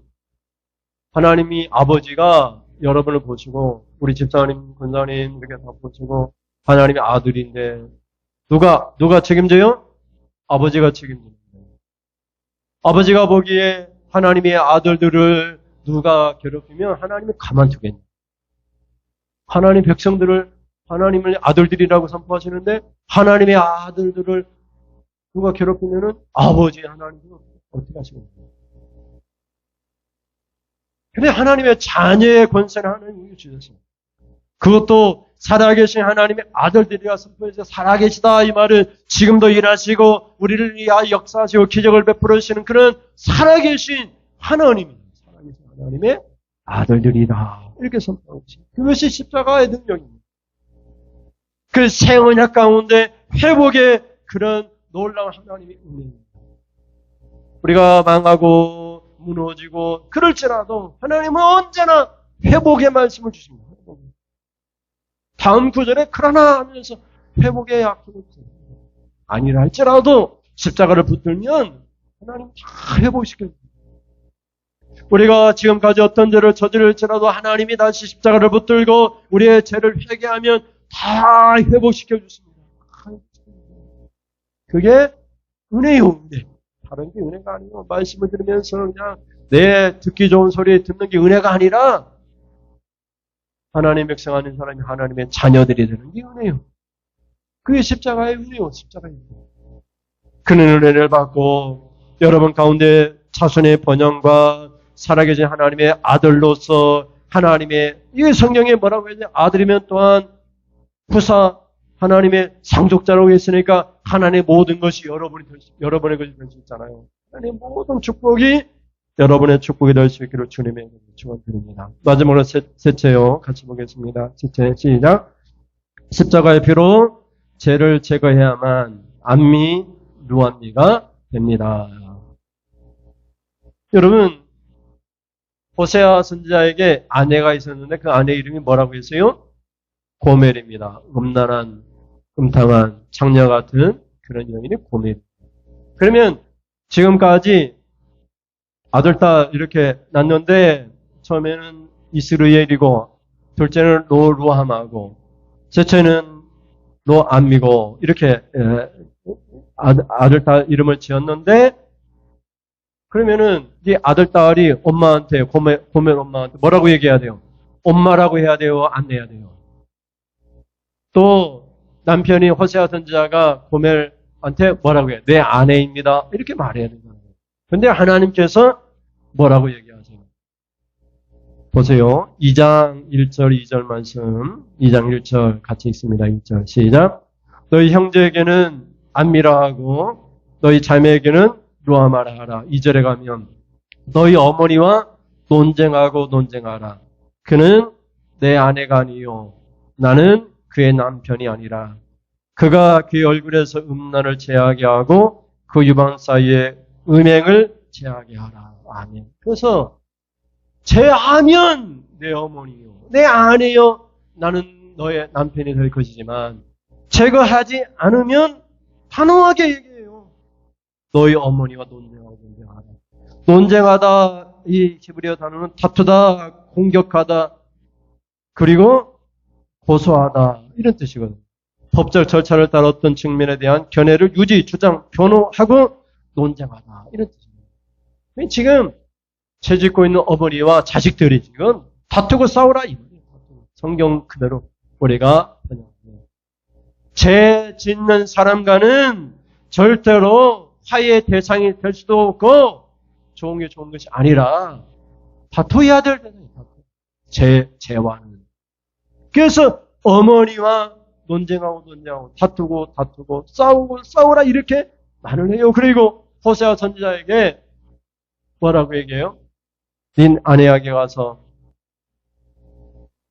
하나님이 아버지가 여러분을 보시고 우리 집사님, 권사님 이렇게 다 보시고 하나님의 아들인데 누가 책임져요? 아버지가 책임집니다. 아버지가 보기에 하나님의 아들들을 누가 괴롭히면 하나님이 가만두겠냐. 하나님 백성들을 하나님을 아들들이라고 선포하시는데 하나님의 아들들을 누가 괴롭히면은 아버지 하나님은 어떻게 하시겠냐. 근데 하나님의 자녀의 권세를 하나님이 주셨습니다. 그것도 살아계신 하나님의 아들들이라 선포해서 살아계시다 이 말은 지금도 일하시고 우리를 위하여 역사하시고 기적을 베풀어 주시는 그런 살아계신 하나님입니다. 살아계신 하나님의 아들들이다 이렇게 선포하고 있습니다. 그것이 십자가의 능력입니다. 그 새 언약 가운데 회복의 그런 놀라운 하나님의 은혜입니다. 우리가 망하고 무너지고 그럴지라도 하나님은 언제나 회복의 말씀을 주십니다. 다음 구절에 그러나 하면서 회복의 약속을 주세요. 아니라 할지라도 십자가를 붙들면 하나님 다 회복시켜줍니다. 우리가 지금까지 어떤 죄를 저지를지라도 하나님이 다시 십자가를 붙들고 우리의 죄를 회개하면 다 회복시켜 주십니다. 그게 은혜요, 은혜. 다른 게 은혜가 아니고 말씀을 들으면서 그냥 내 듣기 좋은 소리 듣는 게 은혜가 아니라 하나님의 백성 아닌 사람이 하나님의 자녀들이 되는 게 은혜요. 그게 십자가의 은혜요, 십자가의 은혜. 그는 은혜를 받고 여러분 가운데 자손의 번영과 살아계신 하나님의 아들로서 하나님의 이 성경에 뭐라고 해야 돼? 아들이면 또한 부사 하나님의 상속자라고 했으니까 하나님의 모든 것이 여러분의 것이 될 수 있잖아요. 하나님의 모든 축복이 여러분의 축복이 될 수 있기를 주님의 축원드립니다. 마지막으로 셋째요. 같이 보겠습니다. 셋째 시작. 십자가의 피로 죄를 제거해야만 안미 루안미가 됩니다. 여러분 호세아 선지자에게 아내가 있었는데 그 아내 이름이 뭐라고 했어요? 고멜입니다. 음란한, 음탕한, 창녀 같은 그런 여인이 고멜. 그러면 지금까지 아들, 딸 이렇게 낳는데 처음에는 이스르엘이고 둘째는 로루함하고 셋째는 로암미고 이렇게 아들, 딸 이름을 지었는데 그러면은 이 아들, 딸이 엄마한테 고멜 엄마한테 뭐라고 얘기해야 돼요? 엄마라고 해야 돼요? 안 해야 돼요? 또 남편이 호세아 선지자가 고멜한테 뭐라고 해요? 내 아내입니다. 이렇게 말해야 되잖아요. 근데 하나님께서 뭐라고 얘기하세요? 보세요. 2장 1절 2절 말씀 2장 1절 같이 읽습니다. 1절 시작. 너희 형제에게는 안미라 하고 너희 자매에게는 루아마라 하라. 2절에 가면 너희 어머니와 논쟁하라. 그는 내 아내가 아니요 나는 그의 남편이 아니라 그가 그의 얼굴에서 음란을 제하게 하고 그 유방 사이에 음행을 제하게 하라. 아멘. 그래서 제하면 내 어머니요 내 아내요 나는 너의 남편이 될 것이지만 제거하지 않으면 단호하게 얘기해요. 너희 어머니와 논쟁하라. 논쟁하다 이 히브리어 단어는 다투다, 공격하다, 그리고 고소하다 이런 뜻이거든요. 법적 절차를 따라 어떤 측면에 대한 견해를 유지, 주장, 변호하고 논쟁하다 이런 뜻입니다. 지금 채짓고 있는 어머니와 자식들이 지금 다투고 싸우라 이 말이에요. 성경 그대로 우리가 번역합니다. 죄 짓는 사람과는 절대로 화해의 대상이 될 수도 없고 좋은 게 좋은 것이 아니라 다투어야 될 대상이 죄와는. 그래서 어머니와 논쟁하고 다투고 싸우라 이렇게 말을 해요. 그리고 호세아 선지자에게 뭐라고 얘기해요? 네 아내에게 가서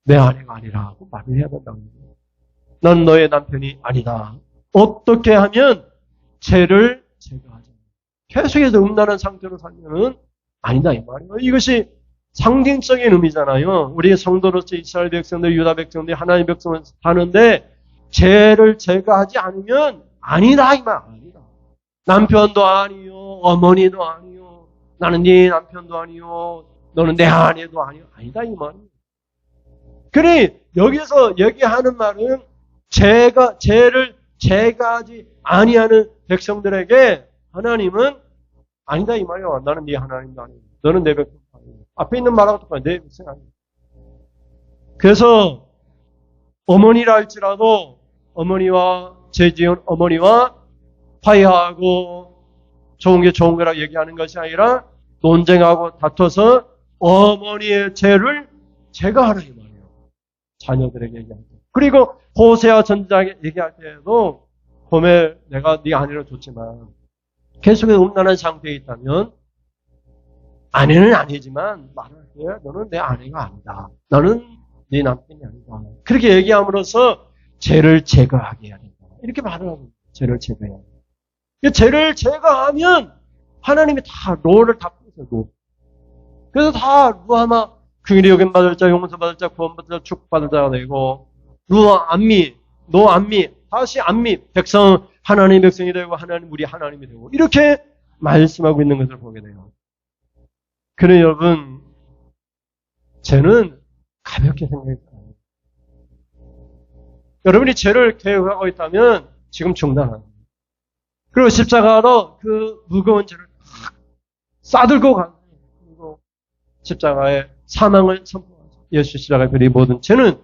내 아내가 아니라 하고 말을 해야 된다고 얘기해요. 넌 너의 남편이 아니다. 어떻게 하면 죄를 제거하지? 계속해서 음란한 상태로 살면은 아니다 이 말이에요. 이것이 상징적인 의미잖아요. 우리 성도로서 이스라엘 백성들, 유다 백성들, 하나님 백성을 사는데 죄를 제거하지 않으면 아니다 이 말. 아니다. 남편도 아니요, 어머니도 아니요, 나는 네 남편도 아니요, 너는 내 아내도 아니요, 아니다 이 말이에요. 그래 여기서 얘기하는 말은 죄를 제거하지 아니하는 백성들에게 하나님은 아니다 이 말이야. 나는 네 하나님도 아니고 너는 내 백성도 아니고 앞에 있는 말하고 똑같아. 내 백성 아니고. 그래서 어머니라 할지라도 어머니와 죄지은 어머니와 화해하고 좋은 게 좋은 거라고 얘기하는 것이 아니라 논쟁하고 다퉈서 어머니의 죄를 제거하라 이 말이에요. 자녀들에게 얘기할 때. 그리고 호세아 선지자에게 얘기할 때에도 고멜 내가 네 아내로 줬지만 계속해서 음란한 상태에 있다면 아내는 아니지만 말을 해. 너는 내 아내가 아니다. 너는 네 남편이 아니다. 그렇게 얘기함으로써 죄를 제거하게 해야 된다. 이렇게 말을 하고 죄를 제거해야 된다. 죄를 제거하면 하나님이 다 롤을 다 풀어서 그래서 다 루아마 긍휼히 여김받을 자, 용서받을 자, 구원받을 자, 축복받을 자가 되고 루아 안미, 노 안미, 다시 안미, 백성 하나님의 백성이 되고 하나님 우리 하나님이 되고 이렇게 말씀하고 있는 것을 보게 돼요. 그래 여러분 죄는 가볍게 생각해요. 여러분이 죄를 계획하고 있다면 지금 중단합니다. 그리고 십자가로 그 무거운 죄를 싸들고 가는 그리고 십자가의 사망을 선포하죠. 예수 십자가에 이 모든 죄는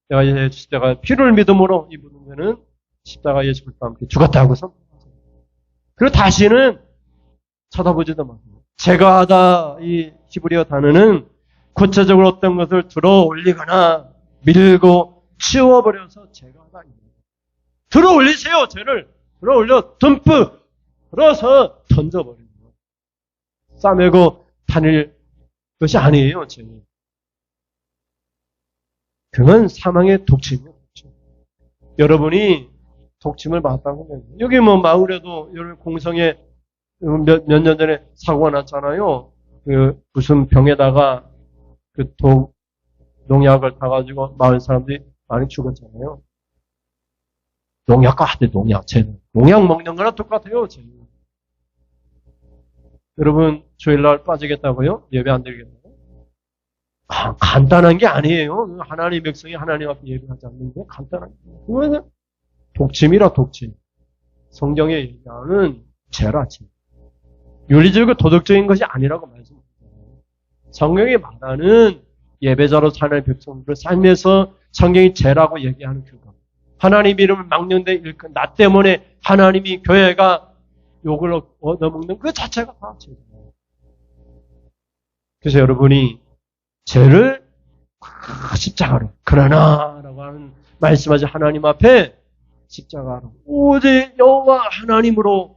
내가 예수 십자가의 피를 믿음으로 이 모든 죄는 십자가 예수 그리스도와 함께 죽었다고 선포하죠. 그리고 다시는 쳐다보지도 마세요. 제가 하다 이 히브리어 단어는 구체적으로 어떤 것을 들어 올리거나 밀고 치워버려서 제가 하다. 들어 올리세요. 죄를 들어 올려 듬뿍 들어서 던져버리는 거예요. 싸매고 다닐 것이 아니에요. 죄는. 그건 사망의 독침이에요. 독침. 여러분이 독침을 받았다고 해요. 여기 뭐 마을에도 여러분 공성에 몇 년 전에 사고가 났잖아요. 그 무슨 병에다가 그 농약을 타가지고 마을 사람들이 많이 죽었잖아요. 농약과 하대 농약, 쟤는. 농약 먹는 거랑 똑같아요, 쟤는. 여러분, 주일날 빠지겠다고요? 예배 안 드리겠다고요? 간단한 게 아니에요. 하나님 백성이 하나님 앞에 예배하지 않는데 간단한 게. 그거는 독침이라 독침. 성경에 얘기하는 죄라 죄. 윤리적이고 도덕적인 것이 아니라고 말씀드려요. 성경이 말하는 예배자로 사는 백성들을 삶에서 성경이 죄라고 얘기하는 그거. 하나님 이름을 망령되 일컫 나 때문에 하나님이 교회가 욕을 얻어먹는 그 자체가 다 죄예요. 그래서 여러분이 죄를 십자가로 그러나라고 하는 말씀하지 하나님 앞에 십자가로 오직 여호와 하나님으로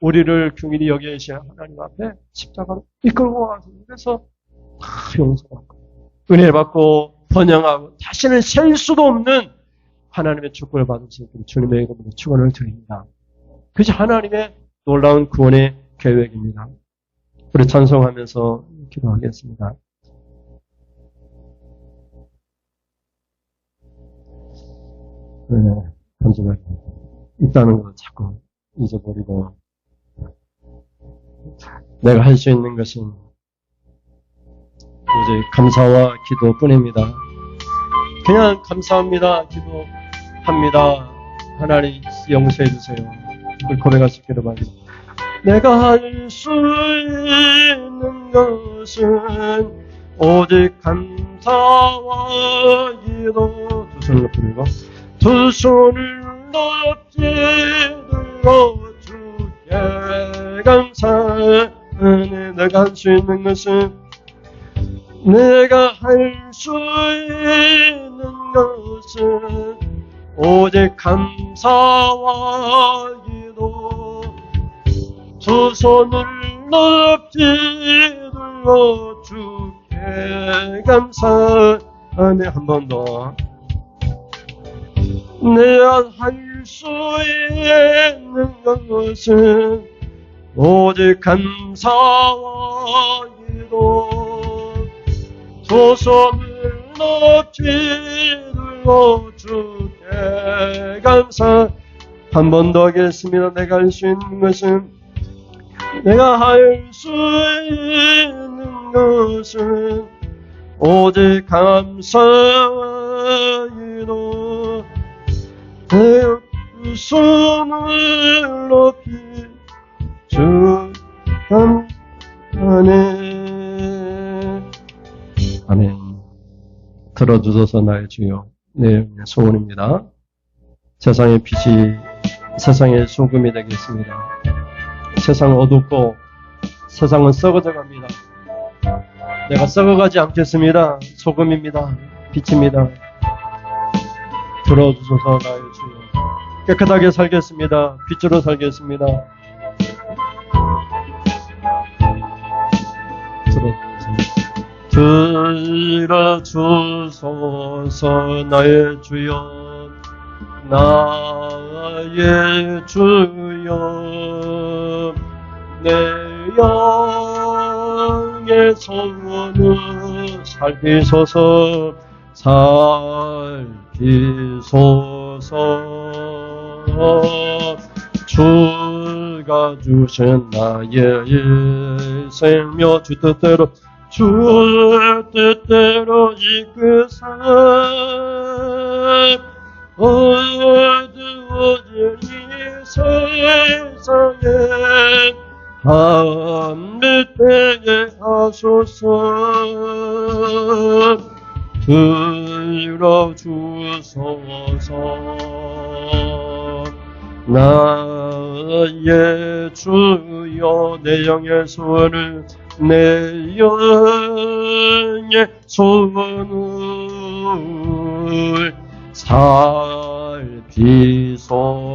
우리를 긍휼히 여기신 하나님 앞에 십자가로 이끌고 가서 그래서 다 용서받고 은혜를 받고 번영하고 다시는 셀 수도 없는 하나님의 축복을 받을 수 있도록 주님의 이름으로 축원을 드립니다. 그것이 하나님의 놀라운 구원의 계획입니다. 우리 찬송하면서 기도하겠습니다. 네, 단순하게 있다는 걸 자꾸 잊어버리고 내가 할 수 있는 것은 오직 감사와 기도뿐입니다. 그냥 감사합니다. 기도합니다. 하나님 용서해 주세요. 그걸 고백할 수 있기를 바랍니다. 내가 할 수 있는 것은 오직 감사와 기도. 두 손을 높이 들고 두 손을 높이 들고 주께 감사하네. 내가 할 수 있는 것은 내가 할 수 있는 것은 오직 감사와 기도. 두 손을 높이 들고 주께 감사하네. 한 번 더. 내가 할 수 있는 것은 오직 감사와 기도. 두 손을 높이 들고 주께 감사. 한 번 더 하겠습니다. 내가 할 수 있는 것은 내가 할 수 있는 것은 오직 감사와 기도. 내 두 손을 높이 주께 감사하네. 아멘. 들어주소서 나의 주여. 네, 소원입니다. 세상의 빛이 세상의 소금이 되겠습니다. 세상은 어둡고 세상은 썩어져 갑니다. 내가 썩어가지 않겠습니다. 소금입니다. 빛입니다. 들어주소서 나의 주여. 깨끗하게 살겠습니다. 빛으로 살겠습니다. 들어주소서 나의 주여. 나의 주여. 내 영의 소원을 살피소서. 살피소서. 주가 주신 나의 생명 주 뜻대로 이끄사 어두워진 이 세상에 함께 하소서. 들어주소서. 나의 주여, 내 영의 소원을, 내 영의 소원을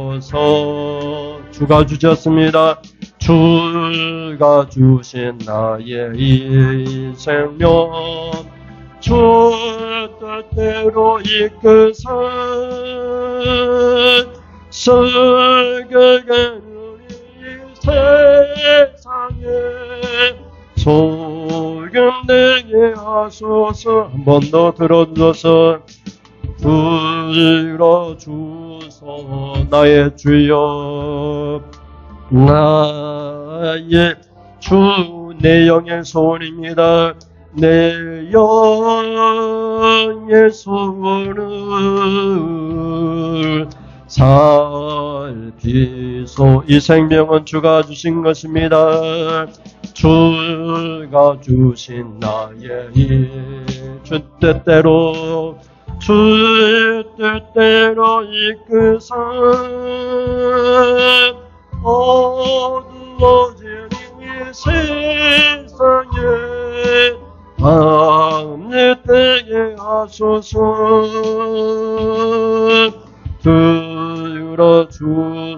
살피소서. 주가 주셨습니다. 주가 주신 나의 이 생명, 주 뜻대로 이끄사 설교가는 이 세상에 소금 내게 하소서. 한 번 더 들어주소서. 들어주소. 나의 주여, 나의 주, 내 영의 소원입니다. 내 영의 소원을 살피소. 이 생명은 주가 주신 것입니다. 주가 주신 나의 이 주 뜻대로, 주 뜻대로 이끄사 어두워진 이 세상에 밤늦게 하소서.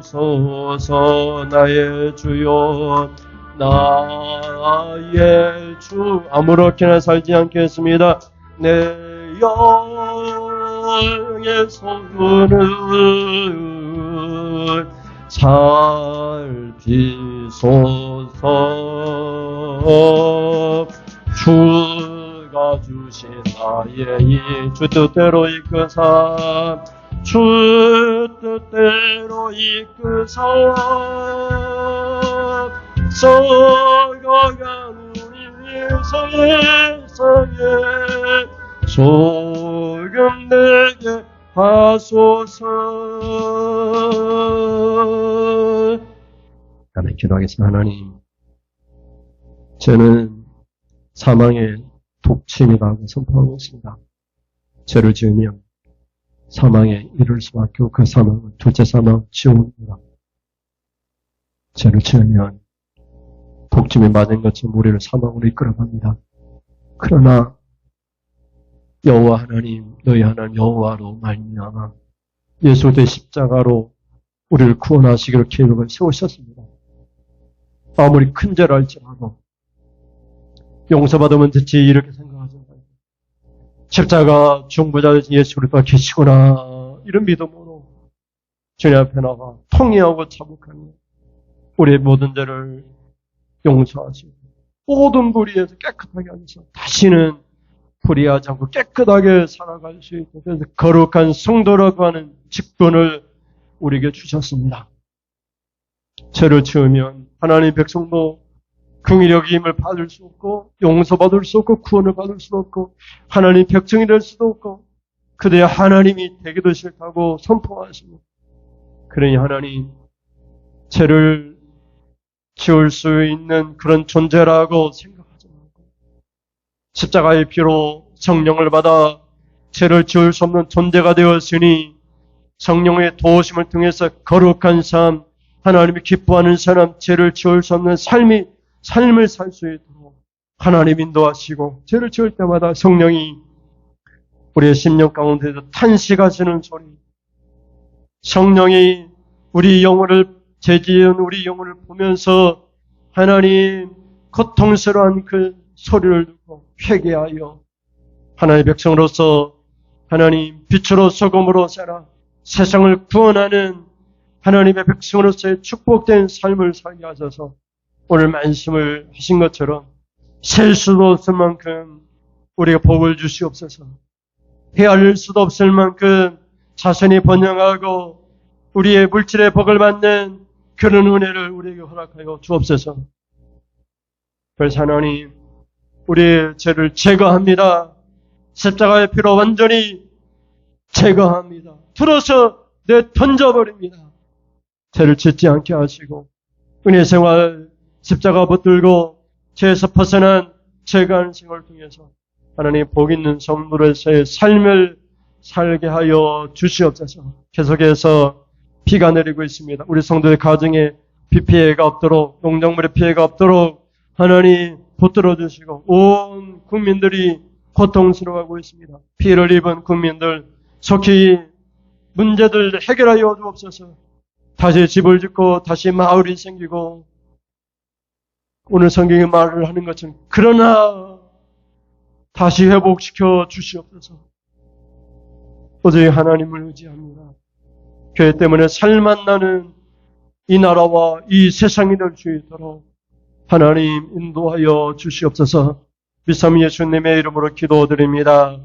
들어주소서. 나의 주여, 나의 주. 아무렇게나 살지 않겠습니다. 내 영의 소원을 살피소서. 주가 주신 나의 이 주 뜻대로 이끄사, 주 뜻대로 이끄사 썩어가는 이 세상에 소금 내게 하소서. 아멘. 기도하겠습니다. 하나님, 저는 사망의 독침이라고 선포하고 있습니다. 죄를 지으면 사망에 이를 수밖에 없고 그 사망은 둘째 사망, 지옥입니다. 죄를 지으면 독침이 맞은 것처럼 우리를 사망으로 이끌어갑니다. 그러나 여호와 하나님, 너희 하나님 여호와로 말미암아 예수 대 십자가로 우리를 구원하시기로 계획을 세우셨습니다. 아무리 큰 죄를 할지라도 용서받으면 됐지 이렇게 생각하지 말고 십자가 중보자 되신 예수 그리스도가 계시구나 이런 믿음으로 주님 앞에 나와 통회하고 자복하며 우리의 모든 죄를 용서하시고 모든 불의에서 깨끗하게 하셔서 다시는 불의하지 않고 깨끗하게 살아갈 수 있도록 그래서 거룩한 성도라고 하는 직분을 우리에게 주셨습니다. 죄를 지으면 하나님 백성도 긍휼의 힘을 받을 수 없고 용서받을 수 없고 구원을 받을 수 없고 하나님 백성이 될 수도 없고 그대의 하나님이 되기도 싫다고 선포하십니다. 그러니 하나님 죄를 지을 수 있는 그런 존재라고 생각하지 말고 십자가의 피로 성령을 받아 죄를 지을 수 없는 존재가 되었으니 성령의 도우심을 통해서 거룩한 삶, 하나님이 기뻐하는 사람, 죄를 지을 수 없는 삶을 살 수 있도록 하나님 인도하시고 죄를 지을 때마다 성령이 우리의 심령 가운데서 탄식하시는 소리, 성령이 우리 영혼을 죄지은 우리 영혼을 보면서 하나님 고통스러운 그 소리를 듣고 회개하여 하나님의 백성으로서 하나님 빛으로 소금으로 살아 세상을 구원하는 하나님의 백성으로서의 축복된 삶을 살게 하셔서 오늘 말씀을 하신 것처럼 셀 수도 없을 만큼 우리가 복을 주시옵소서. 헤아릴 수도 없을 만큼 자손이 번영하고 우리의 물질의 복을 받는 그런 은혜를 우리에게 허락하여 주옵소서. 그래서 하나님 우리의 죄를 제거합니다. 십자가의 피로 완전히 제거합니다. 풀어서 던져버립니다. 죄를 짓지 않게 하시고 은혜 생활 십자가 붙들고 죄에서 벗어난 죄가한 생활을 통해서 하나님 복 있는 성도로서의 삶을 살게 하여 주시옵소서. 계속해서 비가 내리고 있습니다. 우리 성도의 가정에 비 피해가 없도록, 농작물의 피해가 없도록 하나님 붙들어 주시고 온 국민들이 고통스러워하고 있습니다. 피해를 입은 국민들 속히 문제들 해결하여 주옵소서. 다시 집을 짓고 다시 마을이 생기고 오늘 성경의 말을 하는 것처럼 그러나 다시 회복시켜 주시옵소서. 오직 하나님을 의지합니다. 교회 때문에 살만 나는 이 나라와 이 세상이 될 수 있도록 하나님 인도하여 주시옵소서. 미삼 예수님의 이름으로 기도드립니다.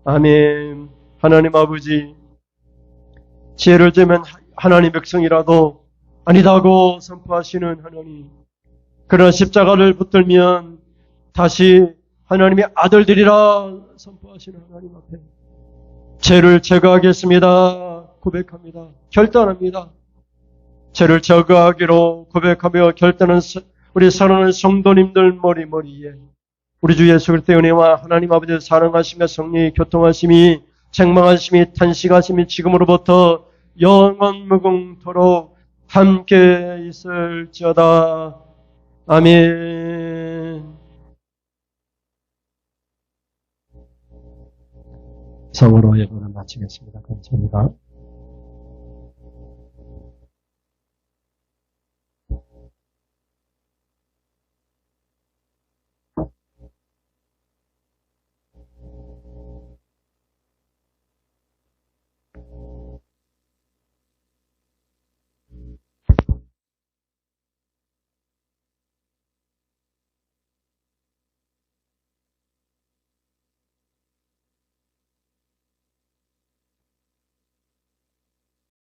아멘. 하나님 아버지, 죄를 지면 하나님 백성이라도 아니다고 선포하시는 하나님, 그러나 십자가를 붙들면 다시 하나님의 아들들이라 선포하시는 하나님 앞에 죄를 제거하겠습니다. 고백합니다. 결단합니다. 죄를 제거하기로 고백하며 결단한 우리 사랑하는 성도님들 머리머리에 우리 주 예수 그리스도의 은혜와 하나님 아버지의 사랑하심과 성령의 교통하심이 책망하심이 탄식하심이 지금으로부터 영원 무궁토록 함께 있을지어다. 아멘. 성으로 예배를 마치겠습니다. 감사합니다.